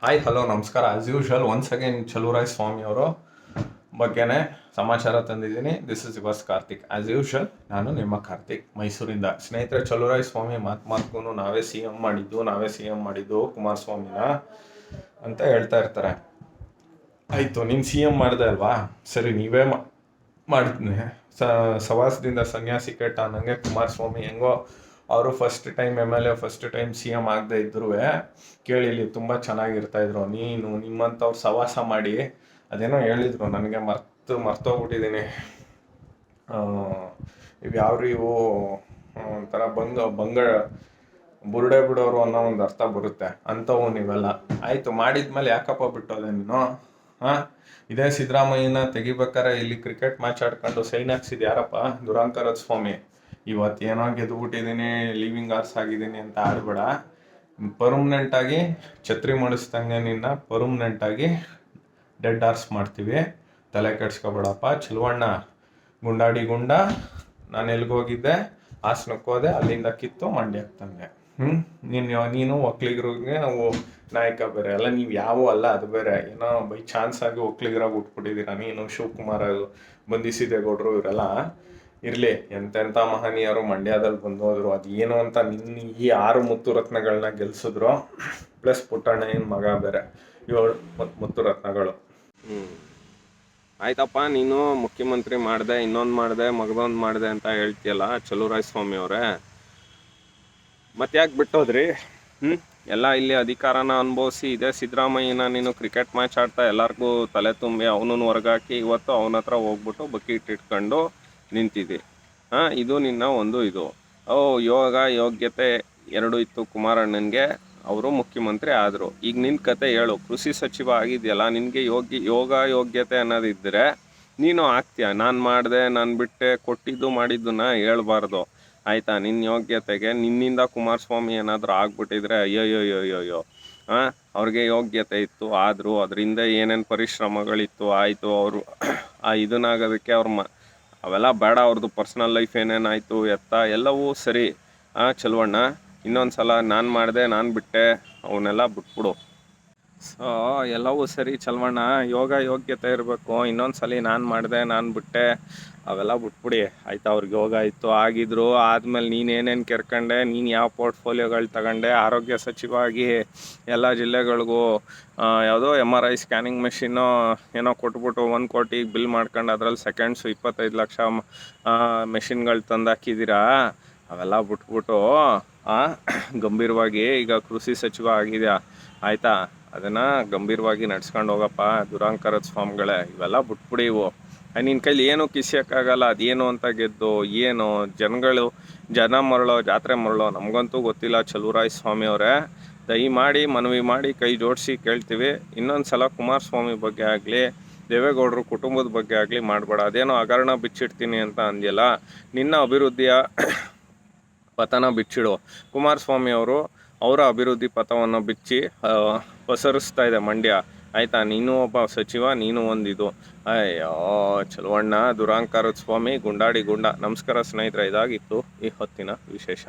Hi hello ನಮಸ್ಕಾರ. As usual once again Chaluvaraya Swamy ಅವರು ಬಗ್ಗೆನೇ ಸಮಾಚಾರ ತಂದಿದ್ದೀನಿ. This is yours Karthik. As usual ನಾನು ನಿಮ್ಮ ಕಾರ್ತಿಕ್ ಮೈಸೂರಿಂದ. ಸ್ನೇಹಿತರೆ, ಚಲುವರಾಯ ಸ್ವಾಮಿ ಮಾತು ನಾವೇ ಸಿ ಎಂ ಮಾಡಿದ್ದು ಕುಮಾರಸ್ವಾಮಿನ ಅಂತ ಹೇಳ್ತಾ ಇರ್ತಾರೆ. ಆಯಿತು, ನೀನು ಸಿ ಎಂ ಮಾಡಿದೆ ಅಲ್ವಾ, ಸರಿ ನೀವೇ ಮಾಡಿದ್ನೆ. ಸವಾಸದಿಂದ ಸನ್ಯಾಸಿ ಕೆಟ್ಟ ಅನ್ನಂಗೆ ಕುಮಾರಸ್ವಾಮಿ ಹೆಂಗೋ ಅವರು first time MLA, first time CM ಆಗದೆ ಇದ್ರೂ ಕೇಳಿಲಿ ತುಂಬ ಚೆನ್ನಾಗಿರ್ತಾಯಿದ್ರು. ನಿಮ್ಮಂಥವ್ರು ಸವಾಸ ಮಾಡಿ ಅದೇನೋ ಹೇಳಿದರು, ನನಗೆ ಮರ್ತೋಗ್ಬಿಟ್ಟಿದ್ದೀನಿ. ಇವು ಯಾವ್ರಿ ಇವು ಒಂಥರ ಬಂಗ ಬುರುಡೆ ಬಿಡೋರು ಅನ್ನೋ ಒಂದು ಅರ್ಥ ಬರುತ್ತೆ ಅಂಥವು ನೀವೆಲ್ಲ. ಆಯಿತು, ಮಾಡಿದ್ಮೇಲೆ ಯಾಕಪ್ಪ ಬಿಟ್ಟೋದೆ ನೀನು? ಇದೇ ಸಿದ್ದರಾಮಯ್ಯನ ತೆಗಿಬೇಕಾರೆ ಇಲ್ಲಿ ಕ್ರಿಕೆಟ್ ಮ್ಯಾಚ್ ಆಡ್ಕೊಂಡು ಸೈನ್ ಹಾಕ್ಸಿದ್ದು ಯಾರಪ್ಪ? ದುರಾಂಕರದ ಸ್ವಾಮಿ. ಇವತ್ತೇನೋ ಗೆದ್ದುಬಿಟ್ಟಿದ್ದೀನಿ, ಲೀವಿಂಗ್ ಆರ್ಸ್ ಆಗಿದ್ದೀನಿ ಅಂತ ಆಡ್ಬೇಡ. ಪರ್ಮನೆಂಟಾಗಿ ಛತ್ರಿ ಮಾಡಿಸ್ದಂಗೆ ನಿನ್ನ ಪರ್ಮನೆಂಟಾಗಿ ಡೆಡ್ ಆರ್ಸ್ ಮಾಡ್ತೀವಿ. ತಲೆ ಕೆಡ್ಸ್ಕೊಬೇಡಪ್ಪ ಚಲುವಣ್ಣ. ಗುಂಡಾಡಿ ಗುಂಡ. ನಾನು ಎಲ್ಗೋಗಿದ್ದೆ? ಹಾಸನಕ್ಕೆ ಹೋದೆ, ಅಲ್ಲಿಂದ ಕಿತ್ತು ಮಂಡ್ಯಕ್ಕೆ ತಂದೆ. ನೀನು ಒಕ್ಕಲಿಗರಿಗೆ ನಾವು ನಾಯಕ ಬೇರೆ ಅಲ್ಲ, ನೀವು ಯಾವ ಅಲ್ಲ, ಅದು ಬೇರೆ. ಏನೋ ಬೈ ಚಾನ್ಸ್ ಆಗಿ ಒಕ್ಕಲಿಗರಾಗಿ ಉಟ್ಬಿಟ್ಟಿದ್ದೀರ. ನೀನು ಶಿವಕುಮಾರ್ ಬಂಧಿಸಿದ್ದೇಗೌಡರು ಇವರೆಲ್ಲ ಇರಲಿ, ಎಂತೆಂಥ ಮಹನೀಯರು ಮಂಡ್ಯದಲ್ಲಿ ಬಂದೋದ್ರು. ಅದು ಏನು ಅಂತ ನಿನ್ನ ಈ 6 ಮುತ್ತುರತ್ನಗಳನ್ನ ಗೆಲ್ಸಿದ್ರು, ಪ್ಲಸ್ ಪುಟ್ಟಣ್ಣನ ಮಗ ಬೇರೆ 7 ಮುತ್ತುರತ್ನಗಳು. ಆಯ್ತಪ್ಪ, ನೀನು ಮುಖ್ಯಮಂತ್ರಿ ಮಾಡಿದೆ, ಇನ್ನೊಂದು ಮಾಡಿದೆ, ಮಗದೊಂದು ಮಾಡಿದೆ ಅಂತ ಹೇಳ್ತೀಯಲ್ಲ ಚಲುವರಾಯ ಸ್ವಾಮಿ ಅವರೇ, ಮತ್ತೆ ಯಾಕೆ ಬಿಟ್ಟೋದ್ರಿ? ಎಲ್ಲ ಇಲ್ಲಿ ಅಧಿಕಾರನ ಅನುಭವಿಸಿ ಇದೇ ಸಿದ್ದರಾಮಯ್ಯನ ನೀನು ಕ್ರಿಕೆಟ್ ಮ್ಯಾಚ್ ಆಡ್ತಾ ಎಲ್ಲರಿಗೂ ತಲೆ ತುಂಬಿ ಅವನನ್ನು ಹೊರಗಾಕಿ ಇವತ್ತು ಅವನ ಹತ್ರ ಹೋಗ್ಬಿಟ್ಟು ಬಕೀಟ್ ಇಟ್ಕೊಂಡು ನಿಂತಿದ್ದಿ. ಇದು ನಿನ್ನ ಒಂದು ಇದು. ಯೋಗ್ಯತೆ 2 ಇತ್ತು ಕುಮಾರಣ್ಣನಿಗೆ, ಅವರು ಮುಖ್ಯಮಂತ್ರಿ ಆದರು. ಈಗ ನಿನ್ನ ಕತೆ ಹೇಳು. ಕೃಷಿ ಸಚಿವ ಆಗಿದೆಯಲ್ಲ, ನಿನಗೆ ಯೋಗ್ಯತೆ ಅನ್ನೋದಿದ್ದರೆ ನೀನು ಆಗ್ತೀಯ. ನಾನು ಮಾಡಿದೆ, ನಾನು ಬಿಟ್ಟೆ, ಕೊಟ್ಟಿದ್ದು ಮಾಡಿದ್ದನ್ನ ಹೇಳ್ಬಾರ್ದು ಆಯಿತಾ? ನಿನ್ನ ಯೋಗ್ಯತೆಗೆ ನಿನ್ನಿಂದ ಕುಮಾರಸ್ವಾಮಿ ಏನಾದರೂ ಆಗ್ಬಿಟ್ಟಿದ್ರೆ ಅಯ್ಯೋಯ್ಯೋಯ್ಯೋಯ್ಯೋ. ಅವ್ರಿಗೆ ಯೋಗ್ಯತೆ ಇತ್ತು, ಆದರೂ ಅದರಿಂದ ಏನೇನು ಪರಿಶ್ರಮಗಳಿತ್ತು, ಆಯಿತು. ಅವರು ಇದನ್ನಾಗೋದಕ್ಕೆ ಅವೆಲ್ಲ ಬೇಡ. ಅವ್ರದ್ದು ಪರ್ಸ್ನಲ್ ಲೈಫ್ ಏನೇನಾಯಿತು ಎಲ್ಲವೂ ಸರಿ. ಚಲುವಣ್ಣ, ಇನ್ನೊಂದು ಸಲ ನಾನು ಮಾಡಿದೆ, ನಾನು ಬಿಟ್ಟೆ, ಅವನ್ನೆಲ್ಲ ಬಿಟ್ಬಿಡು. ಸೊ ಎಲ್ಲವೂ ಸರಿ ಚಲವಣ್ಣ, ಯೋಗ್ಯತೆ ಇರಬೇಕು. ಇನ್ನೊಂದು ಸಲ ನಾನು ಮಾಡಿದೆ, ನಾನು ಬಿಟ್ಟೆ, ಅವೆಲ್ಲ ಬಿಟ್ಬಿಡಿ ಆಯಿತಾ? ಅವ್ರಿಗೆ ಯೋಗ ಇತ್ತು, ಆಗಿದ್ರು. ಆದಮೇಲೆ ನೀನೇನೇನು ಕೆರ್ಕೊಂಡೆ, ನೀನು ಯಾವ ಪೋರ್ಟ್ಫೋಲಿಯೋಗಳು ತಗೊಂಡೆ, ಆರೋಗ್ಯ ಸಚಿವಾಗಿ ಎಲ್ಲ ಜಿಲ್ಲೆಗಳಿಗೂ ಯಾವುದೋ MRI ಸ್ಕ್ಯಾನಿಂಗ್ ಮೆಷಿನ್ನು ಏನೋ ಕೊಟ್ಬಿಟ್ಟು 1 ಕೋಟಿಗೆ ಬಿಲ್ ಮಾಡ್ಕೊಂಡು ಅದರಲ್ಲಿ ಸೆಕೆಂಡ್ಸು 25 ಲಕ್ಷ ಮೆಷಿನ್ಗಳು ತಂದು ಹಾಕಿದ್ದೀರಾ. ಅವೆಲ್ಲ ಬಿಟ್ಬಿಟ್ಟು ಗಂಭೀರವಾಗಿ ಈಗ ಕೃಷಿ ಸಚಿವ ಆಗಿದೆಯಾ ಆಯಿತಾ? ಅದನ್ನು ಗಂಭೀರವಾಗಿ ನಡ್ಸ್ಕೊಂಡು ಹೋಗಪ್ಪ ದುರಾಂಕರದ ಸ್ವಾಮಿಗಳೇ. ಇವೆಲ್ಲ ಬಿಟ್ಬಿಡಿ. ನಿನ್ನ ಕೈಲಿ ಏನೂ ಕಿಸಿಯೋಕ್ಕಾಗಲ್ಲ. ಅದೇನು ಅಂತ ಗೆದ್ದು ಏನು ಜನ ಮರಳೋ ಜಾತ್ರೆ ಮರಳೋ ನಮಗಂತೂ ಗೊತ್ತಿಲ್ಲ. ಚಲುವರಾಯ ಸ್ವಾಮಿ ಅವರೇ, ದಯಮಾಡಿ ಮನವಿ ಮಾಡಿ ಕೈ ಜೋಡಿಸಿ ಕೇಳ್ತೀವಿ, ಇನ್ನೊಂದು ಸಲ ಕುಮಾರಸ್ವಾಮಿ ಬಗ್ಗೆ ಆಗಲಿ, ದೇವೇಗೌಡರು ಕುಟುಂಬದ ಬಗ್ಗೆ ಆಗಲಿ ಮಾಡಬೇಡ. ಅದೇನೋ ಹಗರಣ ಬಿಚ್ಚಿಡ್ತೀನಿ ಅಂತ ಅಂದ್ಯಲ್ಲ, ನಿನ್ನ ಅಭಿವೃದ್ಧಿಯ ಪಥನ ಬಿಚ್ಚಿಡು. ಕುಮಾರಸ್ವಾಮಿ ಅವರು ಅವರ ಅಭಿವೃದ್ಧಿ ಪಥವನ್ನು ಬಿಚ್ಚಿ ಪಸರಿಸ್ತಾ ಇದೆ ಮಂಡ್ಯ ಆಯಿತಾ? ನೀನು ಒಬ್ಬ ಸಚಿವ, ನೀನು ಒಂದಿದು. ಅಯ್ಯೋ ಚಲುವಣ್ಣ, ದುರಾಂಕಾರದ ಸ್ವಾಮಿ, ಗುಂಡಾಡಿ ಗುಂಡ. ನಮಸ್ಕಾರ ಸ್ನೇಹಿತರೆ, ಇದಾಗಿತ್ತು ಈ ಹೊತ್ತಿನ ವಿಶೇಷ.